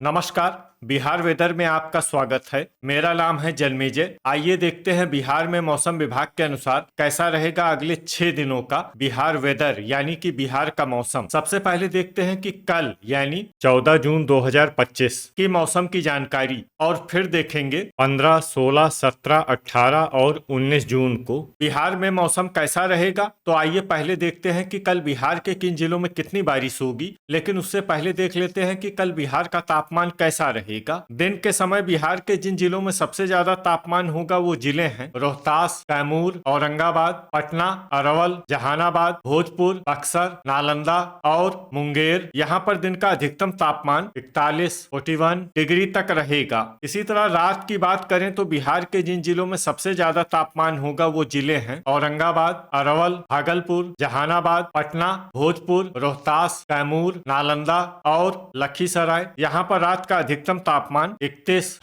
नमस्कार। बिहार वेदर में आपका स्वागत है। मेरा नाम है जन्मेजय। आइए देखते हैं बिहार में मौसम विभाग के अनुसार कैसा रहेगा अगले 6 दिनों का बिहार वेदर यानी कि बिहार का मौसम। सबसे पहले देखते हैं कि कल यानी 14 जून 2025 की मौसम की जानकारी और फिर देखेंगे 15, 16, 17, 18 और 19 जून को बिहार में मौसम कैसा रहेगा। तो आइए पहले देखते हैं कि कल बिहार के किन जिलों में कितनी बारिश होगी, लेकिन उससे पहले देख लेते हैं कि कल बिहार का तापमान कैसा रहेगा। दिन के समय बिहार के जिन जिलों में सबसे ज्यादा तापमान होगा वो जिले हैं रोहतास, कैमूर, औरंगाबाद, पटना, अरवल, जहानाबाद, भोजपुर, बक्सर, नालंदा और मुंगेर। यहाँ पर दिन का अधिकतम तापमान 41 डिग्री तक रहेगा। इसी तरह रात की बात करें तो बिहार के जिन जिलों में सबसे ज्यादा तापमान होगा वो जिले हैं औरंगाबाद, अरवल, भागलपुर, जहानाबाद, पटना, भोजपुर, रोहतास, कैमूर, नालंदा और लखीसराय। यहाँ पर रात का अधिकतम तापमान 31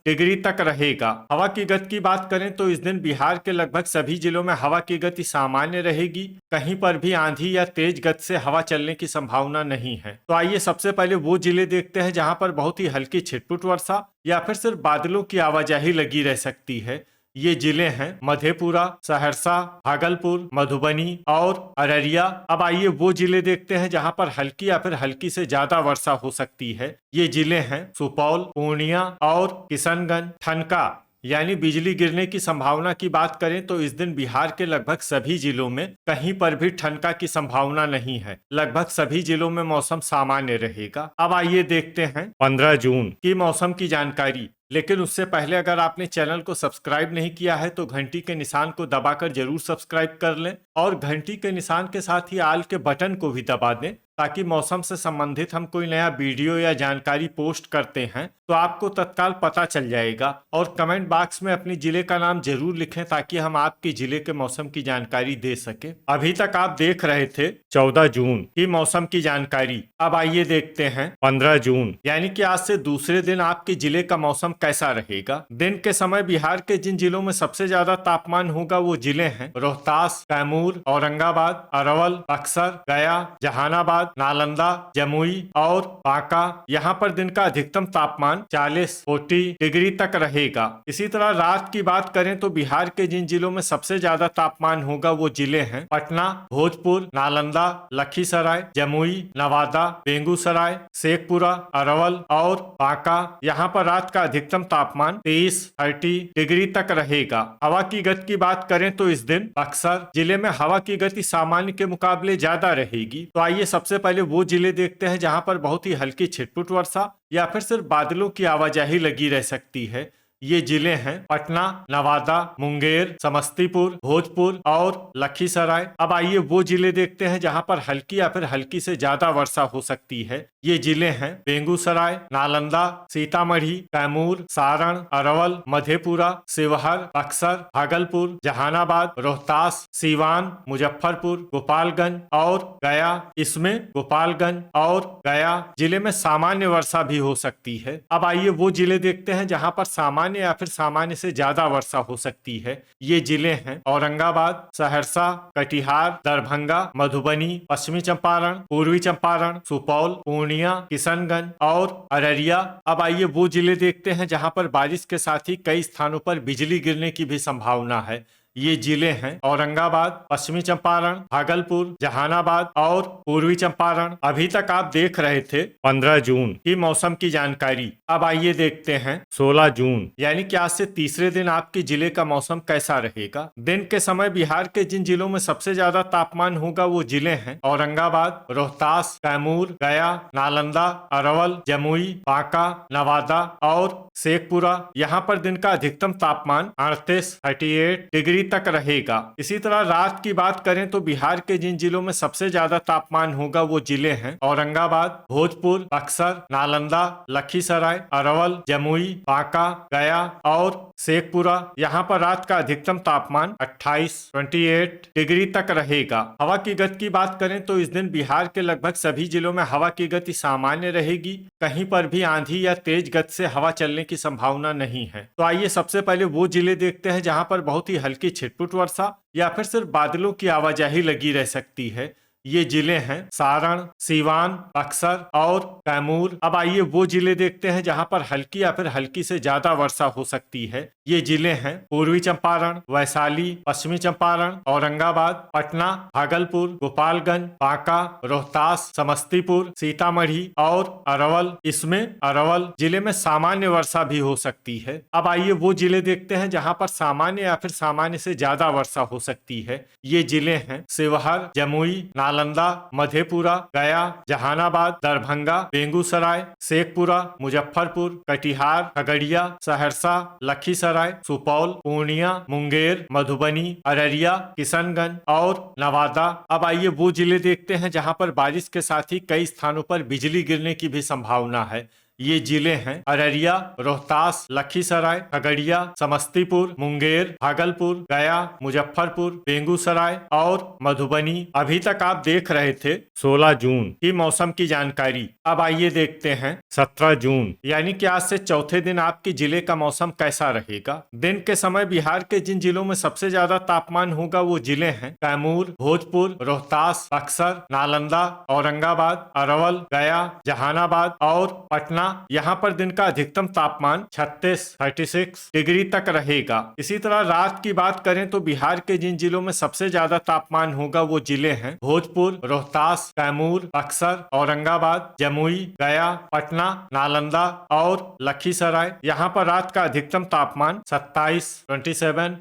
डिग्री तक रहेगा। हवा की गति की बात करें तो इस दिन बिहार के लगभग सभी जिलों में हवा की गति सामान्य रहेगी। कहीं पर भी आंधी या तेज गति से हवा चलने की संभावना नहीं है। तो आइए सबसे पहले वो जिले देखते हैं जहां पर बहुत ही हल्की छिटपुट वर्षा या फिर सिर्फ बादलों की आवाजाही लगी रह सकती है। ये जिले हैं मधेपुरा, सहरसा, भागलपुर, मधुबनी और अररिया। अब आइए वो जिले देखते हैं जहां पर हल्की या फिर हल्की से ज्यादा वर्षा हो सकती है। ये जिले हैं सुपौल, पूर्णिया और किशनगंज। ठनका यानी बिजली गिरने की संभावना की बात करें तो इस दिन बिहार के लगभग सभी जिलों में कहीं पर भी ठनका की संभावना नहीं है। लगभग सभी जिलों में मौसम सामान्य रहेगा। अब आइए देखते हैं 15 जून की मौसम की जानकारी। लेकिन उससे पहले अगर आपने चैनल को सब्सक्राइब नहीं किया है तो घंटी के निशान को दबाकर जरूर सब्सक्राइब कर लें और घंटी के निशान के साथ ही आल के बटन को भी दबा दें ताकि मौसम से संबंधित हम कोई नया वीडियो या जानकारी पोस्ट करते हैं तो आपको तत्काल पता चल जाएगा। और कमेंट बॉक्स में अपने जिले का नाम जरूर लिखें ताकि हम आपके जिले के मौसम की जानकारी दे सके। अभी तक आप देख रहे थे 14 जून की मौसम की जानकारी। अब आइए देखते हैं 15 जून यानी कि आज से दूसरे दिन आपके जिले का मौसम कैसा रहेगा। दिन के समय बिहार के जिन जिलों में सबसे ज्यादा तापमान होगा वो जिले हैं रोहतास, कैमूर, औरंगाबाद, अरवल, बक्सर, गया, जहानाबाद, नालंदा, जमुई और बांका। यहाँ पर दिन का अधिकतम तापमान 40 डिग्री तक रहेगा। इसी तरह रात की बात करें तो बिहार के जिन जिलों में सबसे ज्यादा तापमान होगा वो जिले हैं पटना, भोजपुर, नालंदा, लखीसराय, जमुई, नवादा, बेगूसराय, शेखपुरा, अरवल और बांका। यहाँ पर रात का अधिकतम तापमान 30 डिग्री तक रहेगा। हवा की गति की बात करें तो इस दिन बक्सर जिले में हवा की गति सामान्य के मुकाबले ज्यादा रहेगी। तो आइए सबसे पहले वो जिले देखते हैं जहां पर बहुत ही हल्की छिटपुट वर्षा या फिर सिर्फ बादलों की आवाजाही लगी रह सकती है। ये जिले हैं पटना, नवादा, मुंगेर, समस्तीपुर, भोजपुर और लखीसराय। अब आइए वो जिले देखते हैं जहां पर हल्की या फिर हल्की से ज्यादा वर्षा हो सकती है। ये जिले हैं बेगूसराय, नालंदा, सीतामढ़ी, कैमूर, सारण, अरवल, मधेपुरा, शिवहर, बक्सर, भागलपुर, जहानाबाद, रोहतास, सीवान, मुजफ्फरपुर, गोपालगंज और गया। इसमें गोपालगंज और गया जिले में सामान्य वर्षा भी हो सकती है। अब आइए वो जिले देखते हैं जहां पर सामान्य या फिर सामान्य से ज्यादा वर्षा हो सकती है। ये जिले हैं औरंगाबाद, सहरसा, कटिहार, दरभंगा, मधुबनी, पश्चिमी चंपारण, पूर्वी चंपारण, सुपौल, पूर्णिया, किशनगंज और अररिया। अब आइए वो जिले देखते हैं जहां पर बारिश के साथ ही कई स्थानों पर बिजली गिरने की भी संभावना है। ये जिले हैं औरंगाबाद, पश्चिमी चंपारण, भागलपुर, जहानाबाद और पूर्वी चंपारण। अभी तक आप देख रहे थे 15 जून की मौसम की जानकारी। अब आइए देखते हैं 16 जून यानी कि आज से तीसरे दिन आपके जिले का मौसम कैसा रहेगा। दिन के समय बिहार के जिन जिलों में सबसे ज्यादा तापमान होगा वो जिले हैं औरंगाबाद, रोहतास, कैमूर, गया, नालंदा, अरवल, जमुई, बांका, नवादा और शेखपुरा। यहाँ पर दिन का अधिकतम तापमान 38 डिग्री तक रहेगा। इसी तरह रात की बात करें तो बिहार के जिन जिलों में सबसे ज्यादा तापमान होगा वो जिले हैं औरंगाबाद, भोजपुर, बक्सर, नालंदा, लखीसराय, अरवल, जमुई, बांका, गया और शेखपुरा। यहाँ पर रात का अधिकतम तापमान 28 डिग्री तक रहेगा। हवा की गति की बात करें तो इस दिन बिहार के लगभग सभी जिलों में हवा की गति सामान्य रहेगी। कहीं पर भी आंधी या तेज गति से हवा चलने की संभावना नहीं है। तो आइए सबसे पहले वो जिले देखते हैं जहां पर बहुत ही हल्की छिटपुट वर्षा या फिर सिर्फ बादलों की आवाजाही लगी रह सकती है। ये जिले हैं सारण, सीवान, बक्सर और कैमूर। अब आइए वो जिले देखते हैं जहां पर हल्की या फिर हल्की से ज्यादा वर्षा हो सकती है। ये जिले हैं पूर्वी चंपारण, वैशाली, पश्चिमी चंपारण, औरंगाबाद, पटना, भागलपुर, गोपालगंज, बांका, रोहतास, समस्तीपुर, सीतामढ़ी और अरवल। इसमें अरवल जिले में सामान्य वर्षा भी हो सकती है। अब आइए वो जिले देखते हैं जहां पर सामान्य या फिर सामान्य से ज्यादा वर्षा हो सकती है। ये जिले हैं शिवहर, जमुई, नालंदा, मधेपुरा, गया, जहानाबाद, दरभंगा, बेगूसराय, शेखपुरा, मुजफ्फरपुर, कटिहार, खगड़िया, सहरसा, लखीसराय, सुपौल, पूर्णिया, मुंगेर, मधुबनी, अररिया, किशनगंज और नवादा। अब आइए वो जिले देखते हैं जहां पर बारिश के साथ ही कई स्थानों पर बिजली गिरने की भी संभावना है। ये जिले हैं अररिया, रोहतास, लखीसराय, खगड़िया, समस्तीपुर, मुंगेर, भागलपुर, गया, मुजफ्फरपुर, बेगूसराय और मधुबनी। अभी तक आप देख रहे थे 16 जून की मौसम की जानकारी। अब आइए देखते हैं 17 जून यानी कि आज से चौथे दिन आपके जिले का मौसम कैसा रहेगा। दिन के समय बिहार के जिन जिलों में सबसे ज्यादा तापमान होगा वो जिले हैं कैमूर, भोजपुर, रोहतास, बक्सर, नालंदा, औरंगाबाद, अरवल, गया, जहानाबाद और पटना। यहाँ पर दिन का अधिकतम तापमान 36 डिग्री तक रहेगा। इसी तरह रात की बात करें तो बिहार के जिन जिलों में सबसे ज्यादा तापमान होगा वो जिले हैं भोजपुर, रोहतास, कैमूर, बक्सर, औरंगाबाद, जमुई, गया, पटना, नालंदा और लखीसराय। यहाँ पर रात का अधिकतम तापमान 27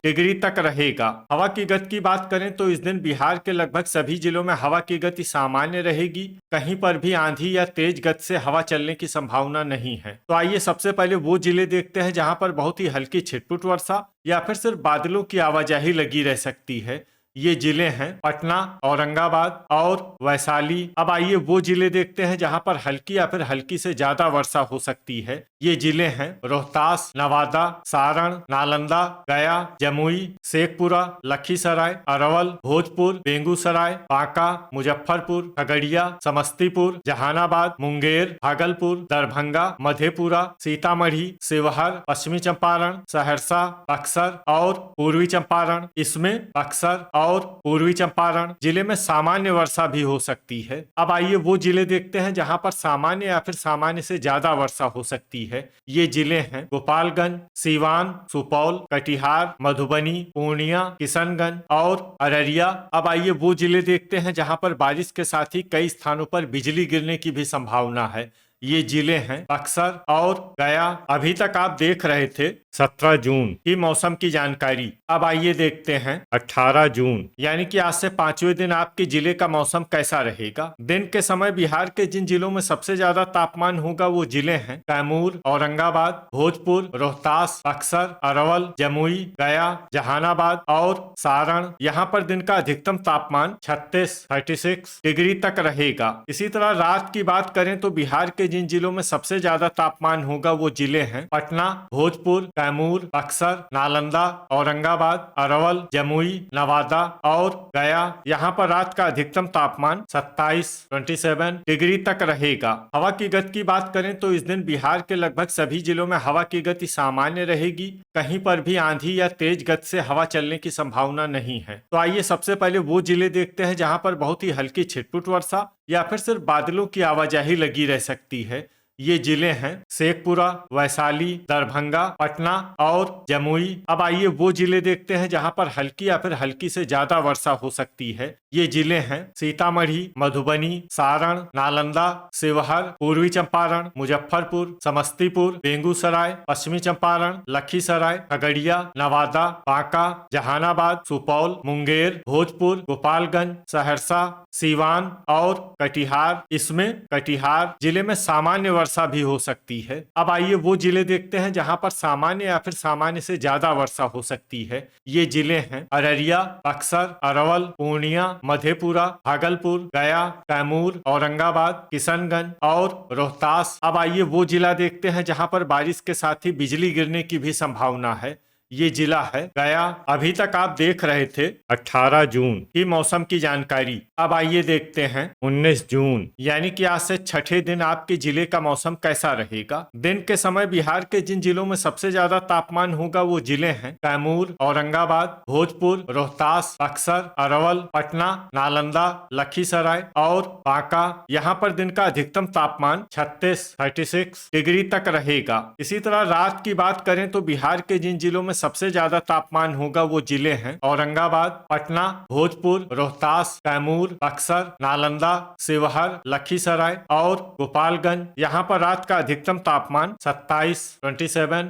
डिग्री तक रहेगा। हवा की गति की बात करें तो इस दिन बिहार के लगभग सभी जिलों में हवा की गति सामान्य रहेगी। कहीं पर भी आंधी या तेज गति से हवा चलने की संभावना नहीं है। तो आइए सबसे पहले वो जिले देखते हैं जहां पर बहुत ही हल्की छिटपुट वर्षा या फिर सिर्फ बादलों की आवाजाही लगी रह सकती है। ये जिले हैं पटना, औरंगाबाद और वैशाली। अब आइए वो जिले देखते हैं जहां पर हल्की या फिर हल्की से ज्यादा वर्षा हो सकती है। ये जिले हैं रोहतास, नवादा, सारण, नालंदा, गया, जमुई, शेखपुरा, लखीसराय, अरवल, भोजपुर, बेगूसराय, बांका, मुजफ्फरपुर, खगड़िया, समस्तीपुर, जहानाबाद, मुंगेर, भागलपुर, दरभंगा, मधेपुरा, सीतामढ़ी, शिवहर, पश्चिमी चंपारण, सहरसा, बक्सर और पूर्वी चंपारण। इसमें बक्सर और पूर्वी चंपारण जिले में सामान्य वर्षा भी हो सकती है। अब आइए वो जिले देखते हैं जहां पर सामान्य या फिर सामान्य से ज्यादा वर्षा हो सकती है। ये जिले हैं गोपालगंज, सीवान, सुपौल, कटिहार, मधुबनी, पूर्णिया, किशनगंज और अररिया। अब आइए वो जिले देखते हैं जहां पर बारिश के साथ ही कई स्थानों पर बिजली गिरने की भी संभावना है। ये जिले हैं बक्सर और गया। अभी तक आप देख रहे थे 17 जून की मौसम की जानकारी। अब आइए देखते हैं 18 जून यानी कि आज से 5वें दिन आपके जिले का मौसम कैसा रहेगा। दिन के समय बिहार के जिन जिलों में सबसे ज्यादा तापमान होगा वो जिले हैं कैमूर, औरंगाबाद, भोजपुर, रोहतास, बक्सर, अरवल, जमुई, गया, जहानाबाद और सारण। यहाँ पर दिन का अधिकतम तापमान 36 डिग्री तक रहेगा। इसी तरह रात की बात करें तो बिहार के जिन जिलों में सबसे ज्यादा तापमान होगा वो जिले हैं पटना, भोजपुर, कैमूर, बक्सर, नालंदा, औरंगाबाद, अरवल, जमुई, नवादा और गया। यहाँ पर रात का अधिकतम तापमान 27 डिग्री तक रहेगा। हवा की गति की बात करें तो इस दिन बिहार के लगभग सभी जिलों में हवा की गति सामान्य रहेगी। कहीं पर भी आंधी या तेज गति से हवा चलने की संभावना नहीं है। तो आइए सबसे पहले वो जिले देखते हैं जहां पर बहुत ही हल्की छिटपुट वर्षा या फिर सिर्फ बादलों की आवाजाही लगी रह सकती है। ये जिले हैं शेखपुरा, वैशाली, दरभंगा, पटना और जमुई। अब आइए वो जिले देखते हैं जहां पर हल्की या फिर हल्की से ज्यादा वर्षा हो सकती है। ये जिले हैं सीतामढ़ी, मधुबनी, सारण, नालंदा, शिवहर, पूर्वी चंपारण, मुजफ्फरपुर, समस्तीपुर, बेगूसराय, पश्चिमी चंपारण, लखीसराय, खगड़िया, नवादा, बांका, जहानाबाद, सुपौल, मुंगेर, भोजपुर, गोपालगंज, सहरसा, सीवान और कटिहार। इसमें कटिहार जिले में सामान्य वर्षा भी हो सकती है। अब आइए वो जिले देखते हैं जहां पर सामान्य या फिर सामान्य से ज्यादा वर्षा हो सकती है। ये जिले हैं अररिया, बक्सर, अरवल, पूर्णिया, मधेपुरा, भागलपुर, गया, कैमूर, औरंगाबाद, किशनगंज और रोहतास। अब आइए वो जिला देखते हैं जहां पर बारिश के साथ ही बिजली गिरने की भी संभावना है। ये जिला है गया। अभी तक आप देख रहे थे 18 जून की मौसम की जानकारी। अब आइए देखते हैं 19 जून यानी कि आज से छठे दिन आपके जिले का मौसम कैसा रहेगा। दिन के समय बिहार के जिन जिलों में सबसे ज्यादा तापमान होगा वो जिले हैं कैमूर, औरंगाबाद, भोजपुर, रोहतास, बक्सर, अरवल, पटना, नालंदा, लखीसराय और बांका। यहाँ पर दिन का अधिकतम तापमान 36 डिग्री तक रहेगा। इसी तरह रात की बात करें तो बिहार के जिन जिलों में सबसे ज्यादा तापमान होगा वो जिले हैं औरंगाबाद, पटना, भोजपुर, रोहतास, कैमूर, बक्सर, नालंदा, शिवहर, लखीसराय और गोपालगंज। यहाँ पर रात का अधिकतम तापमान 27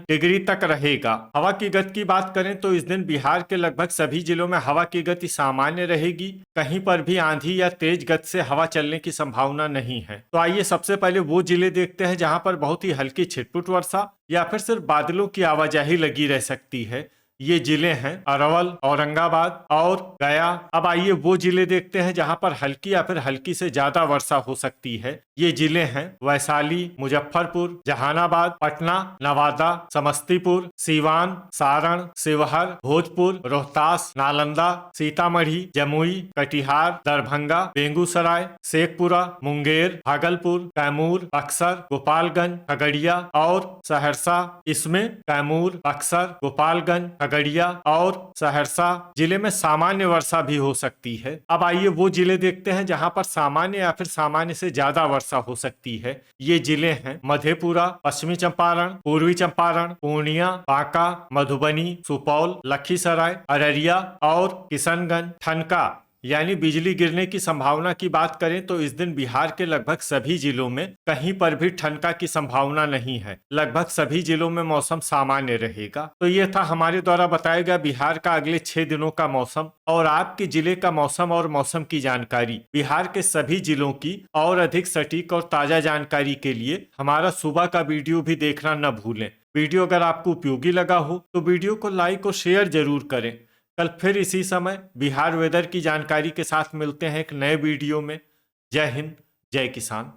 डिग्री तक रहेगा। हवा की गति की बात करें तो इस दिन बिहार के लगभग सभी जिलों में हवा की गति सामान्य रहेगी। कहीं पर भी आंधी या तेज गति से हवा चलने की संभावना नहीं है। तो आइए सबसे पहले वो जिले देखते हैं जहां पर बहुत ही हल्की छिटपुट वर्षा या फिर सिर्फ बादलों की आवाजाही लगी रह सकती है। ये जिले हैं अरवल, औरंगाबाद और गया। अब आइए वो जिले देखते हैं जहां पर हल्की या फिर हल्की से ज्यादा वर्षा हो सकती है। ये जिले हैं वैशाली, मुजफ्फरपुर, जहानाबाद, पटना, नवादा, समस्तीपुर, सीवान, सारण, शिवहर, भोजपुर, रोहतास, नालंदा, सीतामढ़ी, जमुई, कटिहार, दरभंगा, बेगूसराय, शेखपुरा, मुंगेर, भागलपुर, कैमूर, बक्सर, गोपालगंज, खगड़िया और सहरसा। इसमें कैमूर, बक्सर, गोपालगंज, खगड़िया और सहरसा जिले में सामान्य वर्षा भी हो सकती है। अब आइए वो जिले देखते हैं जहां पर सामान्य या फिर सामान्य से ज्यादा वर्षा हो सकती है। ये जिले हैं मधेपुरा, पश्चिमी चंपारण, पूर्वी चंपारण, पूर्णिया, बांका, मधुबनी, सुपौल, लखीसराय, अररिया और किशनगंज। ठनका यानी बिजली गिरने की संभावना की बात करें तो इस दिन बिहार के लगभग सभी जिलों में कहीं पर भी ठनका की संभावना नहीं है। लगभग सभी जिलों में मौसम सामान्य रहेगा। तो ये था हमारे द्वारा बताया गया बिहार का अगले 6 दिनों का मौसम और आपके जिले का मौसम और मौसम की जानकारी। बिहार के सभी जिलों की और अधिक सटीक और ताजा जानकारी के लिए हमारा सुबह का वीडियो भी देखना न भूलें। वीडियो अगर आपको उपयोगी लगा हो तो वीडियो को लाइक और शेयर जरूर करें। कल फिर इसी समय बिहार वेदर की जानकारी के साथ मिलते हैं एक नए वीडियो में। जय हिंद, जय किसान।